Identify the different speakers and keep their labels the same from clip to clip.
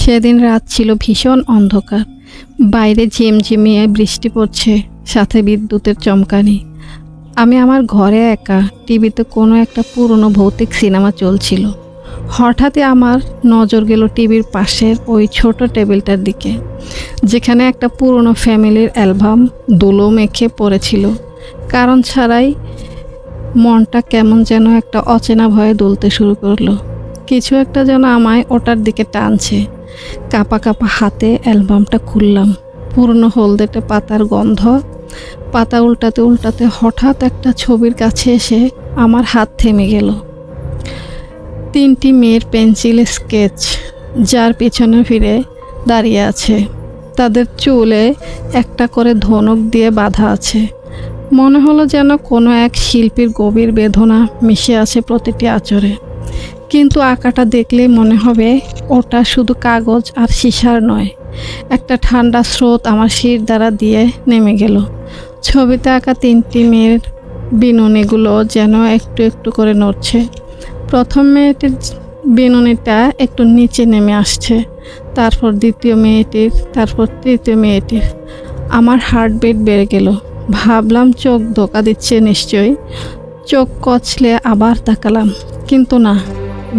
Speaker 1: সেদিন রাত ছিল ভীষণ অন্ধকার। বাইরে ঝিমঝিমিয়ে বৃষ্টি পড়ছে, সাথে বিদ্যুতের চমকানি। আমি আমার ঘরে একা, টিভিতে কোনো একটা পুরনো ভৌতিক সিনেমা চলছিল। হঠাৎই আমার নজর গেল টিভির পাশের ওই ছোট টেবিলটার দিকে, যেখানে একটা পুরনো ফ্যামিলির অ্যালবাম ধুলো মেখে পড়েছিল। কারণ ছাড়াই মনটা কেমন যেন একটা অচেনা ভয়ে দুলতে শুরু করলো। কিছু একটা যেন আমায় ওটার দিকে টানছে। কাঁপা কাঁপা হাতে অ্যালবামটা খুললাম। পুরনো হলদেটে পাতার গন্ধ। পাতা উল্টাতে উল্টাতে হঠাৎ একটা ছবির কাছে এসে আমার হাত থেমে গেল। 3টি মেয়ের পেন্সিল স্কেচ, যার পিছনে ফিরে দাঁড়িয়ে আছে। তাদের চুলে একটা করে ধনুক দিয়ে বাঁধা আছে। মনে হলো যেন কোনো এক শিল্পীর গভীর বেদনা মিশে আছে প্রতিটি আঁচড়ে। কিন্তু আঁকাটা দেখলেই মনে হবে ওটা শুধু কাগজ আর সীসার নয়। একটা ঠান্ডা স্রোত আমার শির দ্বারা দিয়ে নেমে গেল। ছবিতে আঁকা 3টি মেয়ের বিনুনিগুলো যেন একটু একটু করে নড়ছে। প্রথম মেয়েটির বিনুনিটা একটু নিচে নেমে আসছে, তারপর দ্বিতীয় মেয়েটির, তারপর তৃতীয় মেয়েটির। আমার হার্টবিট বেড়ে গেল। ভাবলাম চোখ ধোকা দিচ্ছে নিশ্চয়ই। চোখ কচলে আবার তাকালাম, কিন্তু না,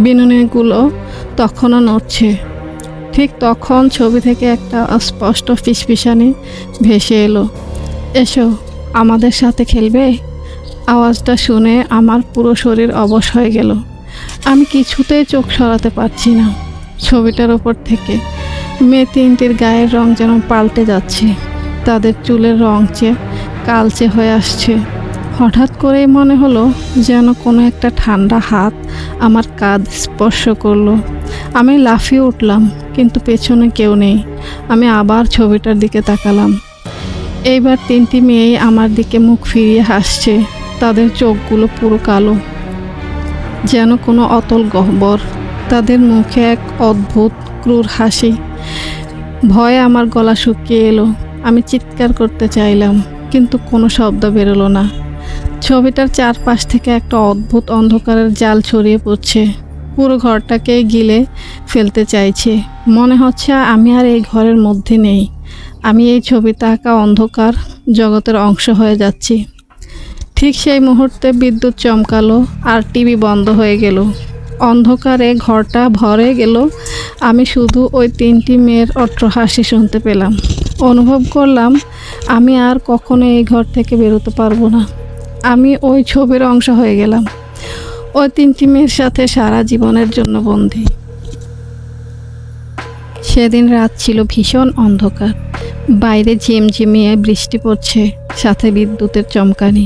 Speaker 1: বিনুনিগুলো তখনও নড়ছে। ঠিক তখন ছবি থেকে একটা অস্পষ্ট ফিসফিসানি ভেসে এলো, এসো আমাদের সাথে খেলবে। আওয়াজটা শুনে আমার পুরো শরীর অবশ হয়ে গেল। আমি কিছুতেই চোখ সরাতে পারছি না। ছবিটার ওপর থেকে মেয়ে 3টির গায়ের রং যেন পাল্টে যাচ্ছে। তাদের চুলের রং কালচে হয়ে আসছে। হঠাৎ করেই মনে হলো যেন কোনো একটা ঠান্ডা হাত আমার কাঁধ স্পর্শ করলো। আমি লাফিয়ে উঠলাম, কিন্তু পেছনে কেউ নেই। আমি আবার ছবিটার দিকে তাকালাম। এইবার 3টি মেয়েই আমার দিকে মুখ ফিরিয়ে হাসছে। তাদের চোখগুলো পুরো কালো, যেন কোনো অতল গহ্বর। তাদের মুখে এক অদ্ভুত ক্রূর হাসি। ভয়ে আমার গলা শুকিয়ে এলো। আমি চিৎকার করতে চাইলাম, কিন্তু কোনো শব্দ বেরোলো না। ছবিটার চারপাশ থেকে একটা অদ্ভুত অন্ধকারের জাল ছড়িয়ে পড়ছে, পুরো ঘরটাকে গিলে ফেলতে চাইছে। মনে হচ্ছে আমি আর এই ঘরের মধ্যে নেই। আমি এই ছবিতে আঁকা অন্ধকার জগতের অংশ হয়ে যাচ্ছি। ঠিক সেই মুহূর্তে বিদ্যুৎ চমকালো আর টিভি বন্ধ হয়ে গেল। অন্ধকারে ঘরটা ভরে গেল। আমি শুধু ওই 3টি মেয়ের অট্টহাসি শুনতে পেলাম। অনুভব করলাম আমি আর কখনো এই ঘর থেকে বেরোতে পারবো না। আমি ওই ছবির অংশ হয়ে গেলাম, ওই 3টি মেয়ের সাথে সারা জীবনের জন্য বন্দী। সেদিন রাত ছিল ভীষণ অন্ধকার। বাইরে ঝিমঝিমিয়ে বৃষ্টি পড়ছে, সাথে বিদ্যুতের চমকানি।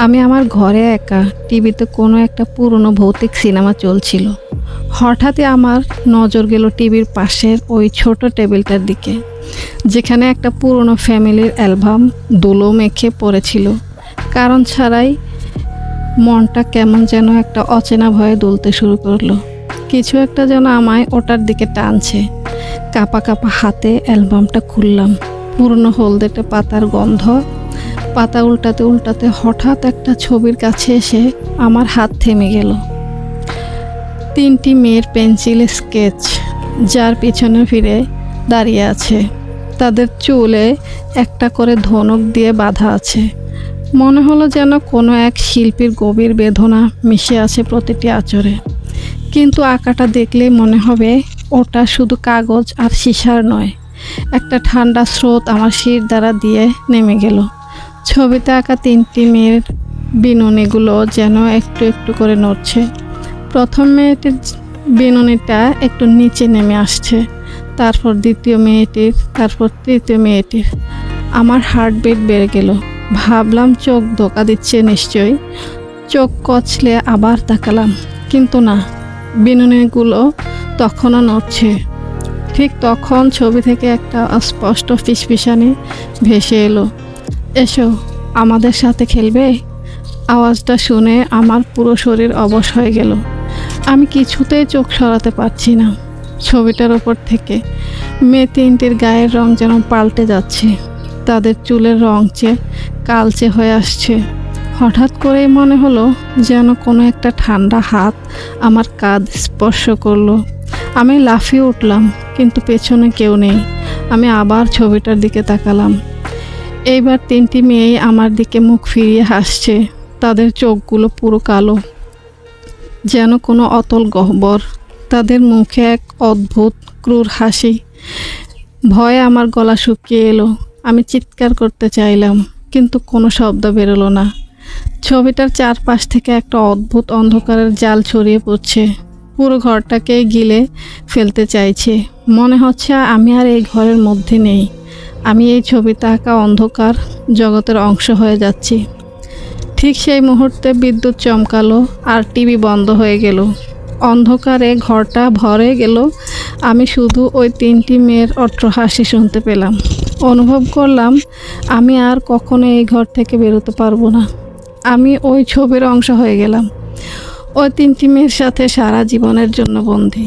Speaker 1: আমি আমার ঘরে একা, টিভিতে কোনো একটা পুরনো ভৌতিক সিনেমা চলছিল। হঠাৎই আমার নজর গেল টিভির পাশের ওই ছোট টেবিলটার দিকে, যেখানে একটা পুরনো ফ্যামিলির অ্যালবাম ধুলো মেখে পড়েছিল। কারণ ছাড়াই মনটা কেমন যেন একটা অচেনা ভয়ে দুলতে শুরু করলো। কিছু একটা যেন আমায় ওটার দিকে টানছে। কাঁপা কাঁপা হাতে অ্যালবামটা খুললাম। পুরনো হলদেটে পাতার গন্ধ। পাতা উল্টাতে উল্টাতে হঠাৎ একটা ছবির কাছে এসে আমার হাত থেমে গেল। 3টি মেয়ের পেন্সিল স্কেচ, যার পিছনে ফিরে দাঁড়িয়ে আছে। তাদের চুলে একটা করে ধনুক দিয়ে বাঁধা আছে। মনে হলো যেন কোনো এক শিল্পীর গভীর বেদনা মিশে আছে প্রতিটি আঁচড়ে। কিন্তু আঁকাটা দেখলেই মনে হবে ওটা শুধু কাগজ আর সীসার নয়। একটা ঠান্ডা স্রোত আমার শির দ্বারা দিয়ে নেমে গেল। ছবিতে আঁকা 3টি মেয়ের বিনুনিগুলো যেন একটু একটু করে নড়ছে। প্রথম মেয়েটির বিনুনিটা একটু নিচে নেমে আসছে, তারপর দ্বিতীয় মেয়েটির, তারপর তৃতীয় মেয়েটির। আমার হার্টবিট বেড়ে গেল। ভাবলাম চোখ ধোকা দিচ্ছে নিশ্চয়ই। চোখ কচলে আবার তাকালাম, কিন্তু না, বিনুনিগুলো তখনও নড়ছে। ঠিক তখন ছবি থেকে একটা অস্পষ্ট ফিসফিসানি ভেসে এলো, এসো আমাদের সাথে খেলবে। আওয়াজটা শুনে আমার পুরো শরীর অবশ হয়ে গেল। আমি কিছুতেই চোখ সরাতে পারছি না। ছবিটার ওপর থেকে মেয়ে 3টির গায়ের রং যেন পাল্টে যাচ্ছে। তাদের চুলের রং কালচে হয়ে আসছে। হঠাৎ করেই মনে হলো যেন কোনো একটা ঠান্ডা হাত আমার কাঁধ স্পর্শ করলো। আমি লাফিয়ে উঠলাম, কিন্তু পেছনে কেউ নেই। আমি আবার ছবিটার দিকে তাকালাম। এইবার 3টি মেয়েই আমার দিকে মুখ ফিরিয়ে হাসছে। তাদের চোখগুলো পুরো কালো, যেন কোনো অতল গহ্বর। তাদের মুখে এক অদ্ভুত ক্রূর হাসি। ভয়ে আমার গলা শুকিয়ে এলো। আমি চিৎকার করতে চাইলাম, কিন্তু কোনো শব্দ বেরোলো না। ছবিটার চারপাশ থেকে একটা অদ্ভুত অন্ধকারের জাল ছড়িয়ে পড়ছে, পুরো ঘরটাকে গিলে ফেলতে চাইছে। মনে হচ্ছে আমি আর এই ঘরের মধ্যে নেই, আমি এই ছবিতে আঁকা অন্ধকার জগতের অংশ হয়ে যাচ্ছি। ঠিক সেই মুহূর্তে বিদ্যুৎ চমকালো আর টিভি বন্ধ হয়ে গেল। অন্ধকারে ঘরটা ভরে গেল। আমি শুধু ওই 3টি মেয়ের অট্টহাসি শুনতে পেলাম। অনুভব করলাম আমি আর কখনো এই ঘর থেকে বেরোতে পারবো না। আমি ওই ছবির অংশ হয়ে গেলাম, ওই 3টি মেয়ের সাথে সারা জীবনের জন্য বন্দী।